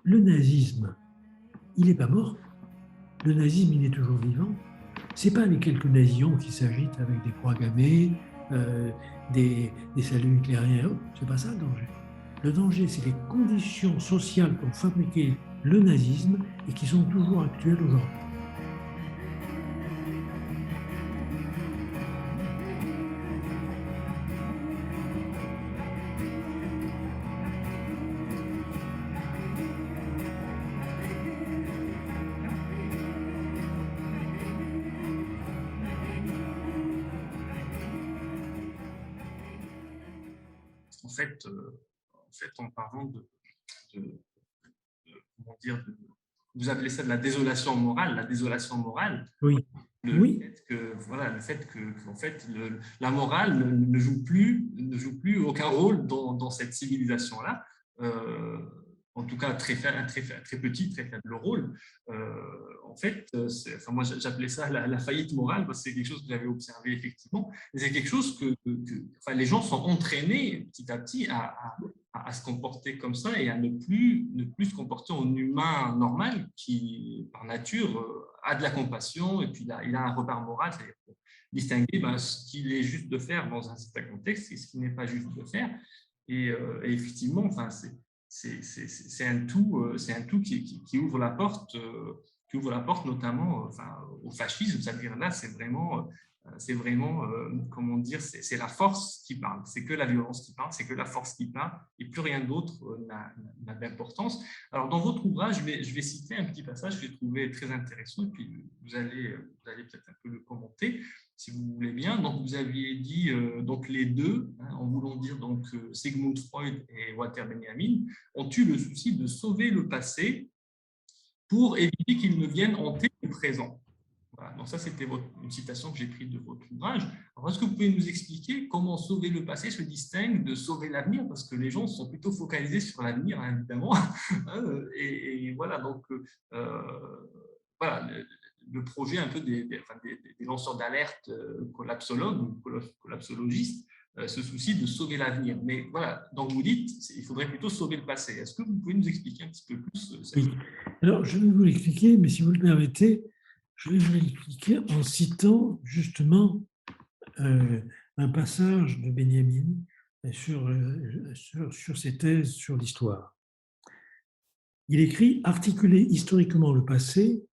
le nazisme, il n'est pas mort. Le nazisme, il est toujours vivant. Ce n'est pas les quelques nazillons qui s'agitent avec des croix gammées, des saluts hitlériens. Ce n'est pas ça le danger. Le danger, c'est les conditions sociales qui ont fabriqué le nazisme et qui sont toujours actuelles aujourd'hui. En parlant comment dire, vous appelez ça de la désolation morale. La désolation morale, oui. Le fait que en fait, la morale ne joue plus aucun rôle dans cette civilisation-là. En tout cas, très petit, très faible rôle. En fait, moi, j'appelais ça la faillite morale parce que c'est quelque chose que j'avais observé effectivement. C'est quelque chose que les gens sont entraînés petit à petit à se comporter comme ça et à ne plus se comporter en humain normal qui, par nature, a de la compassion et puis il a un repère moral, c'est-à-dire pour distinguer ce qu'il est juste de faire dans un certain contexte et ce qui n'est pas juste de faire. Et effectivement, c'est un tout qui ouvre la porte, notamment au fascisme. C'est-à-dire là, c'est vraiment comment dire, c'est la force qui parle, c'est que la violence qui parle, c'est que la force qui parle, et plus rien d'autre n'a d'importance. Alors, dans votre ouvrage, je vais citer un petit passage que j'ai trouvé très intéressant, et puis vous allez peut-être un peu le commenter, si vous voulez bien. Donc, vous aviez dit, donc les deux, en voulant dire donc Sigmund Freud et Walter Benjamin, ont eu le souci de sauver le passé pour éviter qu'il ne vienne hanter le présent. Voilà, donc ça, c'était une citation que j'ai prise de votre ouvrage. Alors, est-ce que vous pouvez nous expliquer comment sauver le passé se distingue de sauver l'avenir? Parce que les gens sont plutôt focalisés sur l'avenir, hein, évidemment. Et voilà, donc, voilà, le projet un peu des lanceurs d'alerte collapsologues ou collapsologistes se soucie de sauver l'avenir. Mais voilà, donc vous dites, il faudrait plutôt sauver le passé. Est-ce que vous pouvez nous expliquer un petit peu plus Oui. Alors, je vais vous l'expliquer, mais si vous le permettez, je vais vous l'expliquer en citant justement un passage de Benjamin sur ses thèses sur l'histoire. Il écrit « Articuler historiquement le passé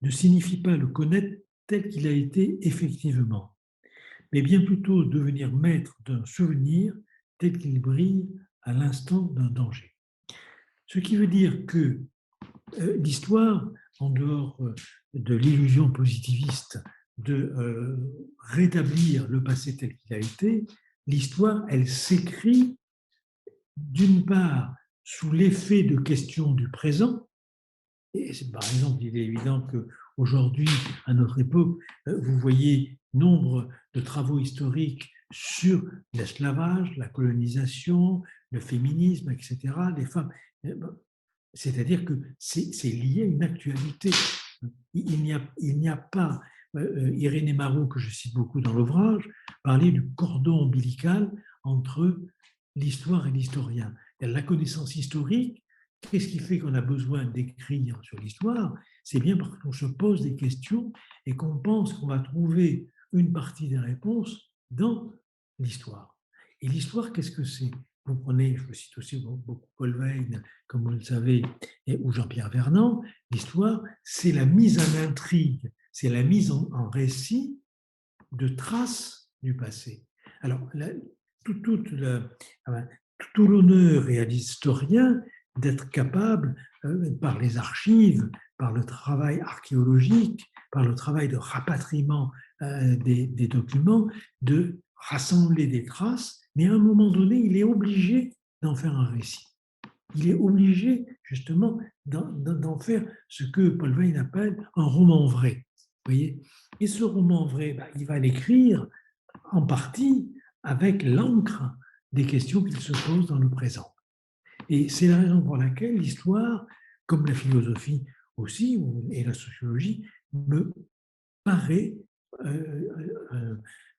ne signifie pas le connaître tel qu'il a été effectivement, mais bien plutôt devenir maître d'un souvenir tel qu'il brille à l'instant d'un danger. » Ce qui veut dire que l'histoire, en dehors de l'illusion positiviste de rétablir le passé tel qu'il a été, l'histoire, elle s'écrit d'une part sous l'effet de questions du présent. Et par exemple, il est évident qu'aujourd'hui, à notre époque, vous voyez nombre de travaux historiques sur l'esclavage, la colonisation, le féminisme, etc., les femmes. C'est-à-dire que c'est lié à une actualité. Il n'y a pas, Irénée Marot, que je cite beaucoup dans l'ouvrage, parlait du cordon ombilical entre l'histoire et l'historien. La connaissance historique, qu'est-ce qui fait qu'on a besoin d'écrire sur l'histoire? C'est bien parce qu'on se pose des questions et qu'on pense qu'on va trouver une partie des réponses dans l'histoire. Et l'histoire, qu'est-ce que c'est? Vous prenez, je cite aussi beaucoup Paul Veyne, comme vous le savez, ou Jean-Pierre Vernant, l'histoire, c'est la mise en intrigue, c'est la mise en récit de traces du passé. Alors, tout l'honneur est à l'historien d'être capable, par les archives, par le travail archéologique, par le travail de rapatriement des documents, de rassembler des traces, mais à un moment donné, il est obligé d'en faire un récit. Il est obligé, justement, d'en faire ce que Paul Veyne appelle un roman vrai. Vous voyez? Et ce roman vrai, il va l'écrire en partie avec l'encre des questions qu'il se pose dans le présent. Et c'est la raison pour laquelle l'histoire, comme la philosophie aussi, et la sociologie, me paraît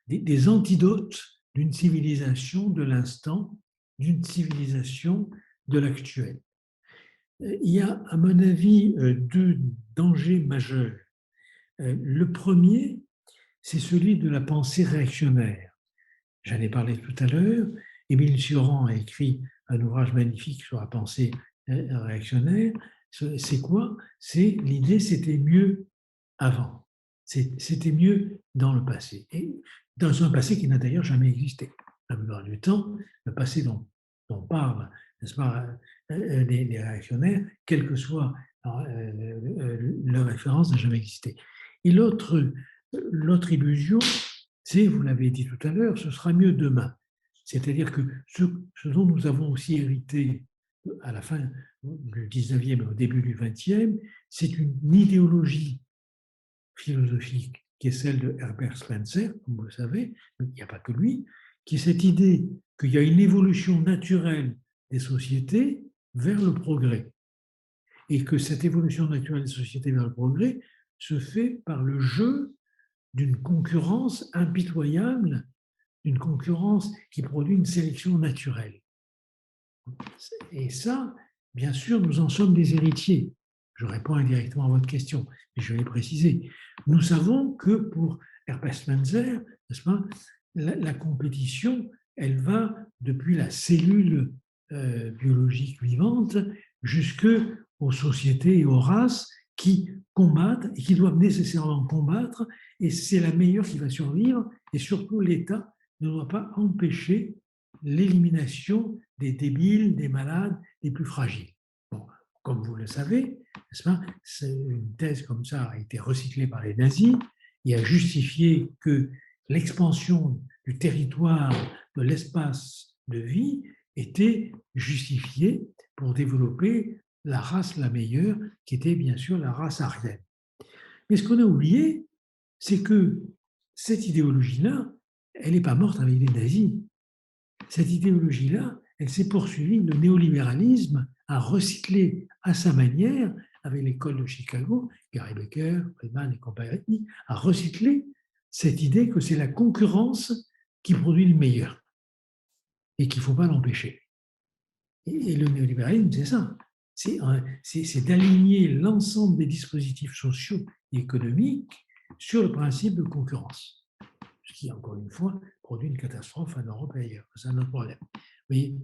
des antidotes d'une civilisation de l'instant, d'une civilisation de l'actuel. Il y a, à mon avis, deux dangers majeurs. Le premier, c'est celui de la pensée réactionnaire. J'en ai parlé tout à l'heure. Émile Cioran a écrit un ouvrage magnifique sur la pensée réactionnaire. C'est quoi? C'est l'idée, c'était mieux avant. C'était mieux dans le passé. Et dans un passé qui n'a d'ailleurs jamais existé. La plupart du temps, le passé dont parlent, n'est-ce pas, les réactionnaires, quelle que soit leur référence, n'a jamais existé. Et l'autre illusion, c'est, vous l'avez dit tout à l'heure, ce sera mieux demain. C'est-à-dire que ce dont nous avons aussi hérité à la fin du 19e et au début du 20e, c'est une idéologie philosophique qui est celle de Herbert Spencer, comme vous le savez, il n'y a pas que lui, qui est cette idée qu'il y a une évolution naturelle des sociétés vers le progrès. Et que cette évolution naturelle des sociétés vers le progrès se fait par le jeu d'une concurrence impitoyable, d'une concurrence qui produit une sélection naturelle. Et ça, bien sûr, nous en sommes des héritiers. Je réponds indirectement à votre question, mais je vais préciser. Nous savons que pour Herbert Spencer, n'est-ce pas, la compétition, elle va depuis la cellule biologique vivante jusqu'aux sociétés et aux races qui combattent et qui doivent nécessairement combattre, et c'est la meilleure qui va survivre, et surtout l'État ne doit pas empêcher l'élimination des débiles, des malades, des plus fragiles. Bon, comme vous le savez, n'est-ce pas, une thèse comme ça a été recyclée par les nazis et a justifié que l'expansion du territoire, de l'espace de vie était justifiée pour développer la race la meilleure, qui était bien sûr la race aryenne. Mais ce qu'on a oublié, c'est que cette idéologie-là, elle n'est pas morte avec les nazis. Cette idéologie-là, elle s'est poursuivie. Le néolibéralisme a recyclé à sa manière, avec l'école de Chicago, Gary Becker, Friedman et compagnie, a recyclé cette idée que c'est la concurrence qui produit le meilleur et qu'il ne faut pas l'empêcher. Et le néolibéralisme, c'est ça. C'est d'aligner l'ensemble des dispositifs sociaux et économiques sur le principe de concurrence. Ce qui, encore une fois, produit une catastrophe en Europe et ailleurs. C'est un autre problème. Vous voyez.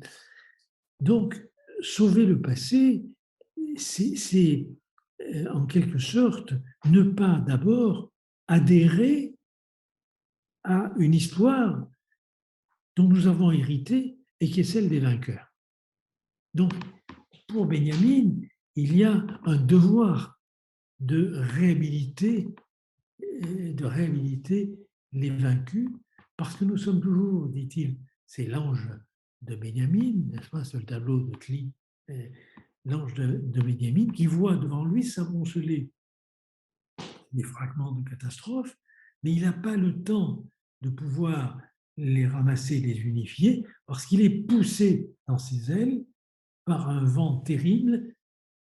Donc, sauver le passé, c'est en quelque sorte ne pas d'abord adhérer à une histoire dont nous avons hérité et qui est celle des vainqueurs. Donc, pour Benjamin, il y a un devoir de réhabiliter les vaincus, parce que nous sommes toujours, dit-il, c'est l'ange de Benjamin, n'est-ce pas, c'est le tableau de Klee, l'ange de Benjamin, qui voit devant lui s'amonceler des fragments de catastrophes, mais il n'a pas le temps de pouvoir les ramasser, les unifier, parce qu'il est poussé dans ses ailes par un vent terrible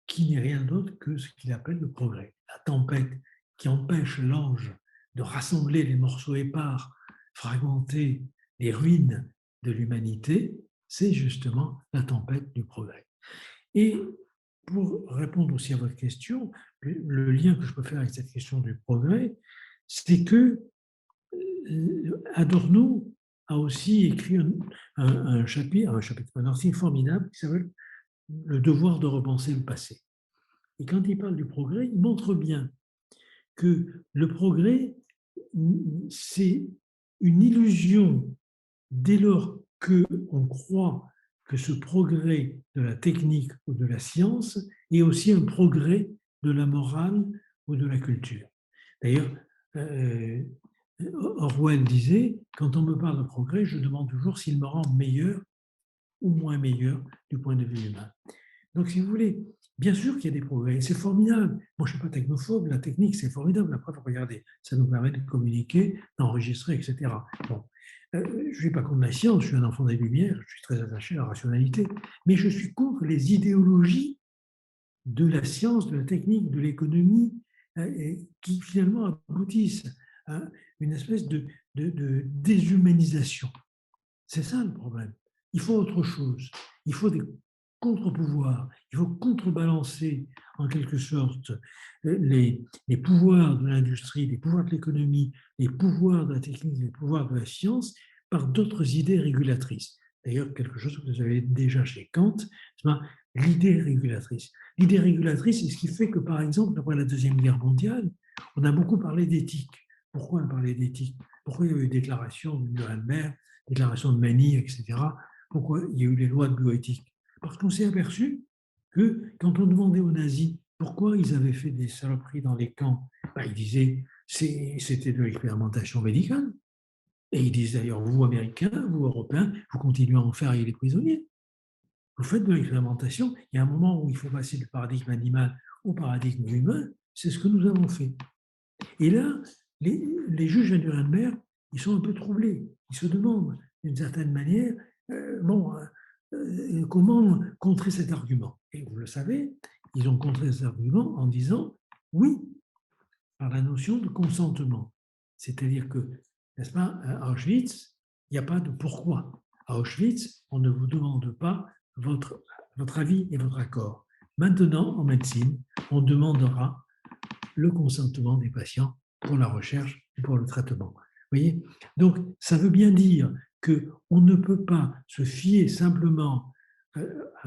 qui n'est rien d'autre que ce qu'il appelle le progrès. La tempête qui empêche l'ange de rassembler les morceaux épars, fragmentés, les ruines de l'humanité, c'est justement la tempête du progrès. Et pour répondre aussi à votre question, le lien que je peux faire avec cette question du progrès, c'est que Adorno a aussi écrit un article formidable qui s'appelle Le devoir de repenser le passé. Et quand il parle du progrès, il montre bien que le progrès, c'est une illusion dès lors qu'on croit que ce progrès de la technique ou de la science est aussi un progrès de la morale ou de la culture. D'ailleurs, Orwell disait, quand on me parle de progrès, je demande toujours s'il me rend meilleur ou moins meilleur du point de vue humain. Donc, si vous voulez, bien sûr qu'il y a des progrès, c'est formidable. Moi, je ne suis pas technophobe, la technique, c'est formidable. La preuve, regardez, ça nous permet de communiquer, d'enregistrer, etc. Bon. Je ne suis pas contre la science, je suis un enfant des Lumières, je suis très attaché à la rationalité, mais je suis contre les idéologies de la science, de la technique, de l'économie, qui finalement aboutissent à une espèce de déshumanisation. C'est ça le problème. Il faut autre chose. Il faut des contre-pouvoir, il faut contrebalancer en quelque sorte les pouvoirs de l'industrie, les pouvoirs de l'économie, les pouvoirs de la technique, les pouvoirs de la science par d'autres idées régulatrices. D'ailleurs, quelque chose que vous avez déjà chez Kant, l'idée régulatrice. L'idée régulatrice, c'est ce qui fait que, par exemple, après la Deuxième Guerre mondiale, on a beaucoup parlé d'éthique. Pourquoi on parlait d'éthique? Pourquoi il y a eu des déclarations de Nuremberg, déclarations de Manille, etc. Pourquoi il y a eu les lois de bioéthique? Parce qu'on s'est aperçu que quand on demandait aux nazis pourquoi ils avaient fait des saloperies dans les camps, ils disaient c'était de l'expérimentation médicale. Et ils disent d'ailleurs, vous Américains, vous Européens, vous continuez à en faire avec les prisonniers. Vous faites de l'expérimentation. Il y a un moment où il faut passer du paradigme animal au paradigme humain. C'est ce que nous avons fait. Et là, les juges à Nuremberg, ils sont un peu troublés. Ils se demandent, d'une certaine manière, comment contrer cet argument. Et vous le savez, ils ont contré cet argument en disant oui, par la notion de consentement. C'est-à-dire que, n'est-ce pas, à Auschwitz, il n'y a pas de pourquoi. À Auschwitz, on ne vous demande pas votre avis et votre accord. Maintenant, en médecine, on demandera le consentement des patients pour la recherche et pour le traitement. Vous voyez? Donc, ça veut bien dire qu'on ne peut pas se fier simplement à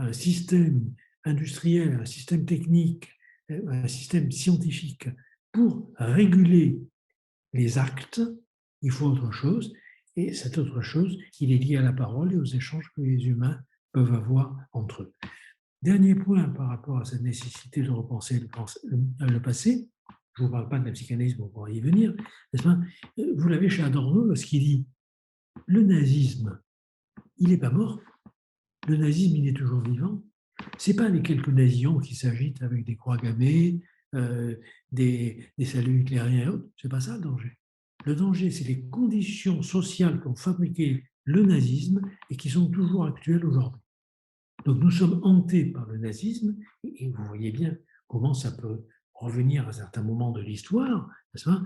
un système industriel, un système technique, un système scientifique pour réguler les actes. Il faut autre chose, et cette autre chose, il est lié à la parole et aux échanges que les humains peuvent avoir entre eux. Dernier point par rapport à cette nécessité de repenser le passé, je ne vous parle pas de la psychanalyse, on va y venir, n'est-ce pas? Vous l'avez chez Adorno, lorsqu'il dit le nazisme, il n'est pas mort, le nazisme, il est toujours vivant. Ce n'est pas les quelques nazillons qui s'agitent avec des croix gammées, des saluts nucléaires et autres, ce n'est pas ça le danger. Le danger, c'est les conditions sociales qui ont fabriqué le nazisme et qui sont toujours actuelles aujourd'hui. Donc nous sommes hantés par le nazisme, et vous voyez bien comment ça peut revenir à certains moments de l'histoire, n'est-ce pas?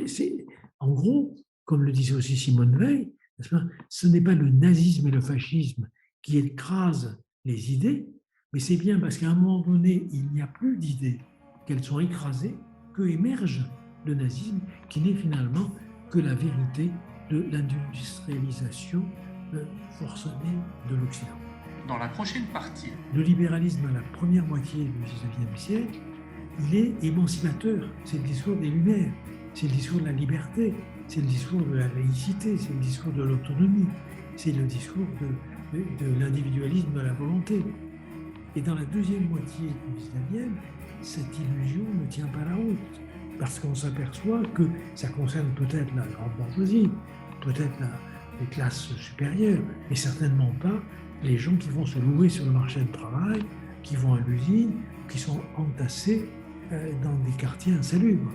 C'est, en gros, comme le disait aussi Simone Veil, n'est-ce pas, ce n'est pas le nazisme et le fascisme qui écrasent les idées, mais c'est bien parce qu'à un moment donné, il n'y a plus d'idées, qu'elles sont écrasées, que émerge le nazisme, qui n'est finalement que la vérité de l'industrialisation forcenée de l'Occident. Dans la prochaine partie, le libéralisme à la première moitié du XIXe siècle, il est émancipateur. C'est le discours des Lumières, c'est le discours de la liberté, c'est le discours de la laïcité, c'est le discours de l'autonomie, c'est le discours de l'individualisme de la volonté. Et dans la deuxième moitié du XIXe, cette illusion ne tient pas la route, parce qu'on s'aperçoit que ça concerne peut-être la grande bourgeoisie, peut-être les classes supérieures, mais certainement pas les gens qui vont se louer sur le marché du travail, qui vont à l'usine, qui sont entassés dans des quartiers insalubres.